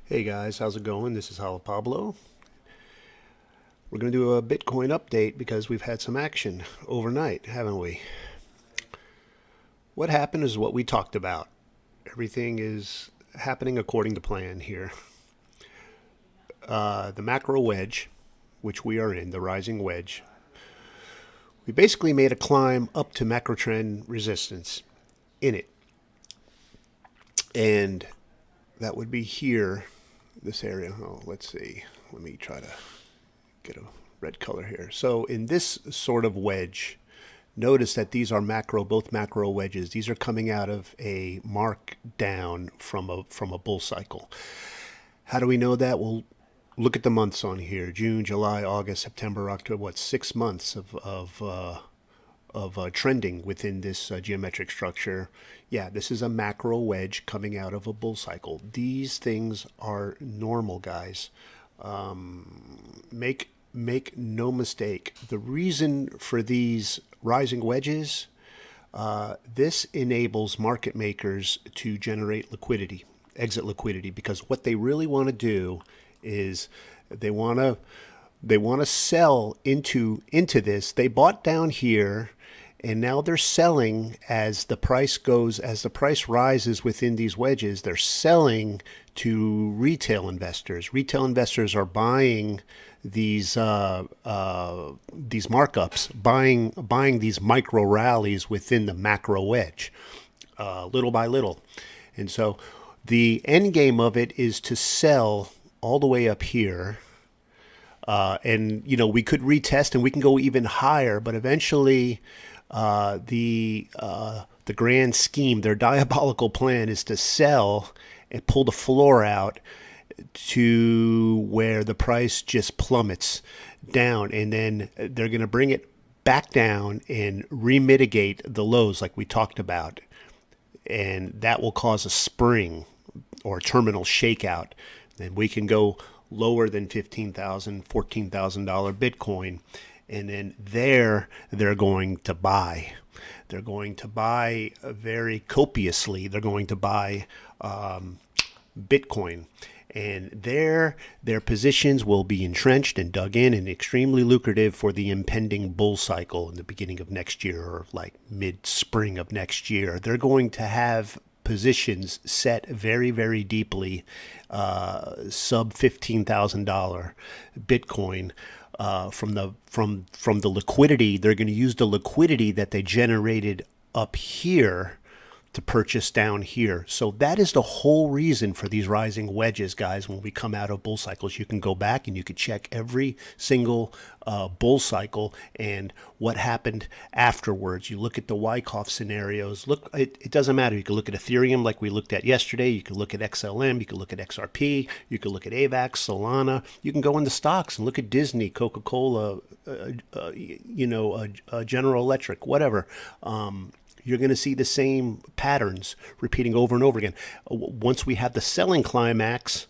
Hey guys, how's it going? This is Hala Pablo. We're going to do a Bitcoin update because we've had some action overnight, haven't we? What happened is what we talked about. Everything is happening according to plan here. The macro wedge, which we are in, the rising wedge, we basically made a climb up to macro trend resistance in it. And that would be here, this area. Oh, let's see. Let me try to get a red color here. So in this sort of wedge, notice that these are both macro wedges. These are coming out of a mark down from a bull cycle. How do we know that? Well, look at the months on here: June, July, August, September, October. What, 6 months of trending within this geometric structure. Yeah, this is a macro wedge coming out of a bull cycle. These things are normal, guys. Make no mistake. The reason for these rising wedges, this enables market makers to generate liquidity, exit liquidity, because what they really want to do is they want to sell into this. They bought down here, and now they're selling as the price rises within these wedges. They're selling to retail investors. Retail investors are buying these markups, buying these micro rallies within the macro wedge, little by little. And so the end game of it is to sell all the way up here. And we could retest and we can go even higher, but eventually the grand scheme, their diabolical plan, is to sell and pull the floor out to where the price just plummets down, and then they're going to bring it back down and remitigate the lows like we talked about, and that will cause a spring or terminal shakeout. Then we can go lower than $15,000, $14,000 Bitcoin, and then they're going to buy. They're going to buy very copiously. They're going to buy Bitcoin, and their positions will be entrenched and dug in and extremely lucrative for the impending bull cycle in the beginning of next year, or like mid-spring of next year. They're going to have positions set very, very deeply, sub $15,000 Bitcoin. From the liquidity, they're going to use the liquidity that they generated up here to purchase down here. So that is the whole reason for these rising wedges, guys. When we come out of bull cycles, you can go back and you can check every single bull cycle and what happened afterwards. You look at the Wyckoff scenarios. Look, it doesn't matter. You can look at Ethereum like we looked at yesterday. You can look at XLM. You can look at XRP. You can look at AVAX, Solana. You can go into stocks and look at Disney, Coca-Cola, General Electric, whatever. You're going to see the same patterns repeating over and over again. Once we have the selling climax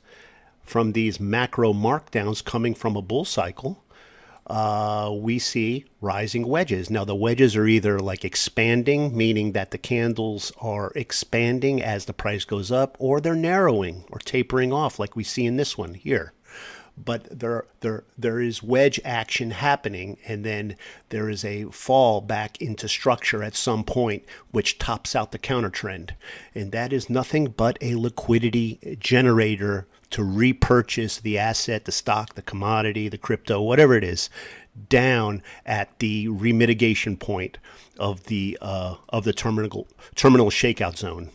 from these macro markdowns coming from a bull cycle, we see rising wedges. Now, the wedges are either like expanding, meaning that the candles are expanding as the price goes up, or they're narrowing or tapering off like we see in this one here. But there is wedge action happening, and then there is a fall back into structure at some point, which tops out the counter trend, and that is nothing but a liquidity generator to repurchase the asset, the stock, the commodity, the crypto, whatever it is, down at the remitigation point of the terminal shakeout zone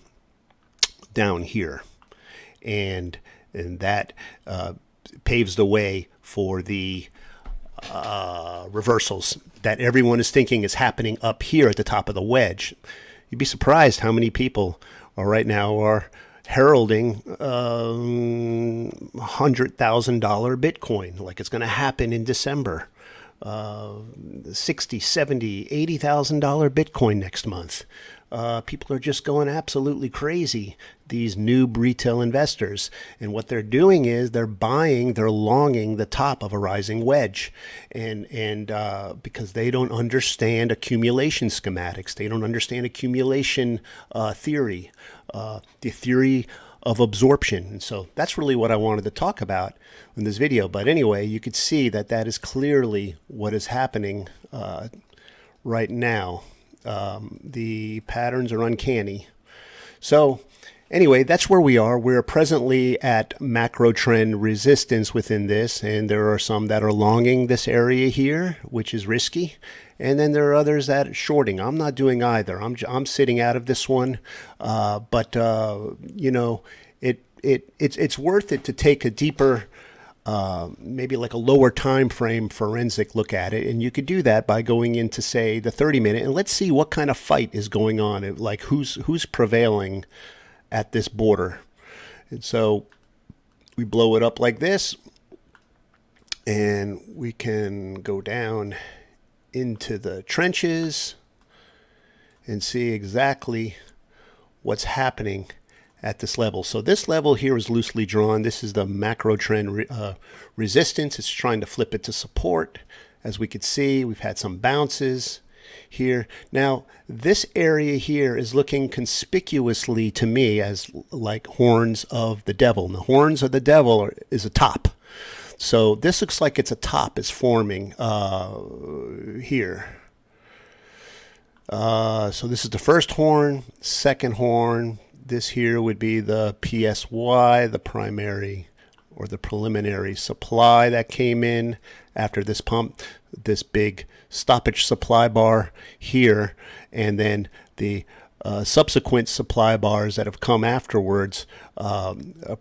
down here, and that paves the way for the reversals that everyone is thinking is happening up here at the top of the wedge. You'd be surprised how many people right now are heralding $100,000 Bitcoin, like it's going to happen in December. 60, 70, $80,000 Bitcoin next month. People are just going absolutely crazy, these new retail investors. And what they're doing is they're longing the top of a rising wedge. And because they don't understand accumulation schematics, they don't understand accumulation theory. The theory of absorption. And so that's really what I wanted to talk about in this video. But anyway, you could see that that is clearly what is happening right now. The patterns are uncanny. So anyway, that's where we are. We're presently at macro trend resistance within this, and there are some that are longing this area here, which is risky. And then there are others that are shorting. I'm not doing either. I'm sitting out of this one, but you know, it's worth it to take a deeper, maybe like a lower time frame forensic look at it, and you could do that by going into, say, the 30-minute, and let's see what kind of fight is going on, like who's prevailing at this border. And so we blow it up like this, and we can go down into the trenches and see exactly what's happening at this level. So this level here is loosely drawn. This is the macro trend resistance. It's trying to flip it to support. As we could see, we've had some bounces here. Now, this area here is looking conspicuously to me as like horns of the devil. And the horns of the devil is a top. So this looks like it's a top is forming here. So this is the first horn, second horn. This here would be the PSY, the primary or the preliminary supply that came in after this pump, this big stoppage supply bar here, and then the subsequent supply bars that have come afterwards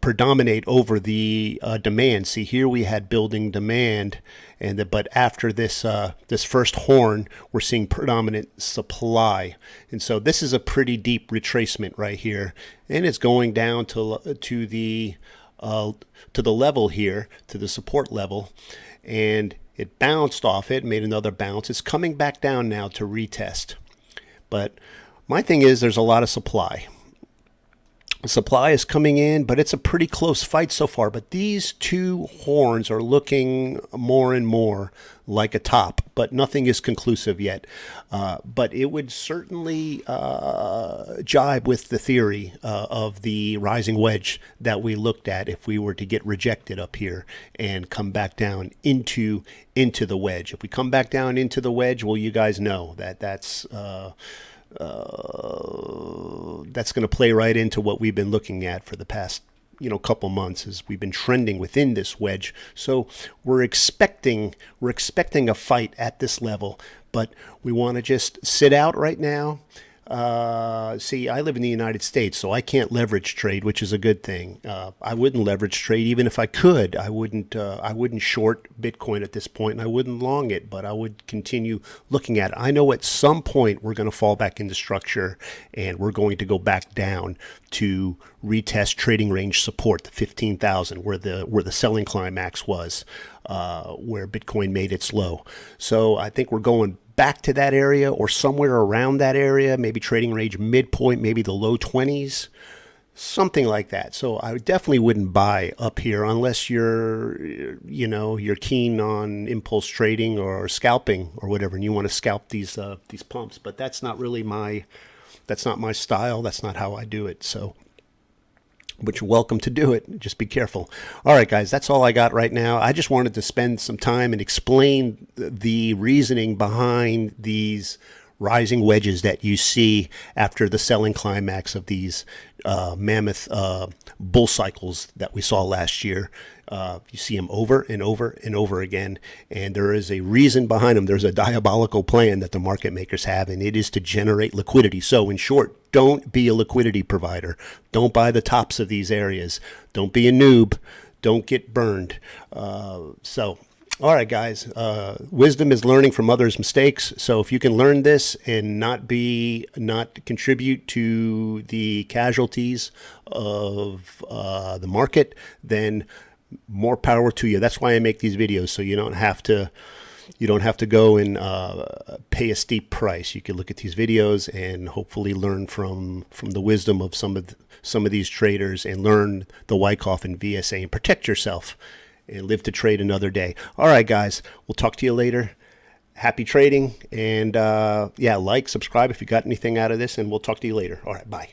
predominate over the demand. See, here we had building demand, but after this this first horn, we're seeing predominant supply, and so this is a pretty deep retracement right here, and it's going down to the level here, to the support level, and it bounced off it, made another bounce. It's coming back down now to retest, but my thing is there's a lot of supply. Supply is coming in, but it's a pretty close fight so far. But these two horns are looking more and more like a top, but nothing is conclusive yet. But it would certainly jibe with the theory of the rising wedge that we looked at if we were to get rejected up here and come back down into the wedge. If we come back down into the wedge, well, you guys know that that's going to play right into what we've been looking at for the past couple months, as we've been trending within this wedge. So we're expecting a fight at this level, but we want to just sit out right now. See, I live in the United States, so I can't leverage trade, which is a good thing. I wouldn't leverage trade even if I could. I wouldn't short Bitcoin at this point, and I wouldn't long it, but I would continue looking at it. I know at some point we're going to fall back into structure, and we're going to go back down to retest trading range support, the 15,000, where the selling climax was, where Bitcoin made its low. So I think we're going back to that area or somewhere around that area, maybe trading range midpoint, maybe the low 20s, something like that. So I definitely wouldn't buy up here unless you're keen on impulse trading or scalping or whatever, and you want to scalp these pumps. But that's not my style. That's not how I do it. So, but you're welcome to do it. Just be careful. All right, guys, that's all I got right now. I just wanted to spend some time and explain the reasoning behind these rising wedges that you see after the selling climax of these mammoth bull cycles that we saw last year. You see them over and over and over again, and there is a reason behind them. There's a diabolical plan that the market makers have, and it is to generate liquidity. So in short, don't be a liquidity provider. Don't buy the tops of these areas. Don't be a noob. Don't get burned. All right, guys, wisdom is learning from others' mistakes. So if you can learn this and not contribute to the casualties of the market, then more power to you. That's why I make these videos, so you don't have to go and pay a steep price. You can look at these videos and hopefully learn from the wisdom of some of these traders, and learn the Wyckoff and VSA, and protect yourself and live to trade another day. All right, guys, we'll talk to you later. Happy trading, and subscribe if you got anything out of this, and we'll talk to you later. All right, bye.